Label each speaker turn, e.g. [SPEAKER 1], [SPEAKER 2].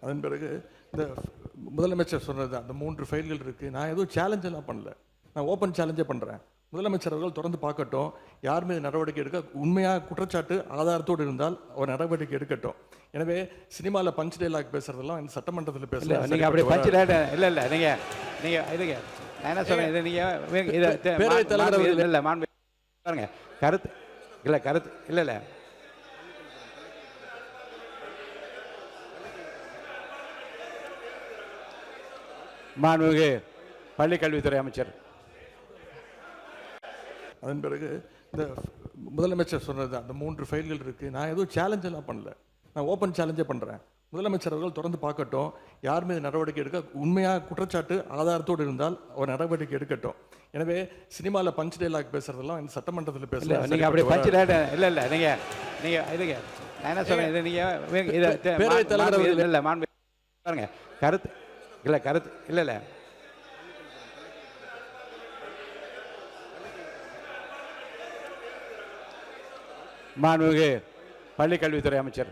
[SPEAKER 1] அதன் பிறகு இந்த முதலமைச்சர் சொன்னது அந்த 3 ஃபைல்கள் இருக்குது. நான் எதுவும் சேலஞ்ச் எல்லாம் பண்ணல, நான் ஓப்பன் சேலஞ்சே பண்ணுறேன். முதலமைச்சர் அவர்கள் தொடர்ந்து பார்க்கட்டும், யார் மீது நடவடிக்கை எடுக்க உண்மையாக குற்றச்சாட்டு ஆதாரத்தோடு இருந்தால் அவர் நடவடிக்கை எடுக்கட்டும். எனவே சினிமாவில் பஞ்ச் டைலாக் பேசுறதெல்லாம் இந்த சட்டமன்றத்தில் பேசல.
[SPEAKER 2] நீங்கள் அப்படி பஞ்ச் டைலாக் இல்லை நீங்கள் இதுங்க நான் என்ன சொல்கிறேன், இது நீங்கள்
[SPEAKER 1] பேரவைத் தலைவர்
[SPEAKER 2] இல்லை மாண்பு பாருங்க கருத்து இல்லை இல்லை மாண்புமிகு பள்ளிக்கல்வித்துறை அமைச்சர்.
[SPEAKER 1] அதன் பிறகு இந்த முதலமைச்சர் சொன்னது அந்த 3 ஃபைல்கள் இருக்குது. நான் எதுவும் சேலஞ்ச் எல்லாம் பண்ணல, நான் ஓப்பன் சேலஞ்சே பண்ணுறேன். முதலமைச்சர் அவர்கள் தொடர்ந்து பார்க்கட்டும், யார் மீது நடவடிக்கை எடுக்க உண்மையாக குற்றச்சாட்டு ஆதாரத்தோடு இருந்தால் அவர் நடவடிக்கை எடுக்கட்டும். எனவே சினிமாவில் பஞ்ச் டைலாக் பேசுறதெல்லாம் இந்த சட்டமன்றத்தில் பேசல.
[SPEAKER 2] நீங்கள் அப்படி பஞ்ச் டைலாக் இல்லை நீங்கள் இதுங்க நான் என்ன சொல்கிறேன், இது நீங்கள்
[SPEAKER 1] பேரவைத் தலைவர்
[SPEAKER 2] இல்லை மாண்பு பாருங்க கருத்து இல்லை மாண்புமிகு பள்ளிக்கல்வித்துறை அமைச்சர்.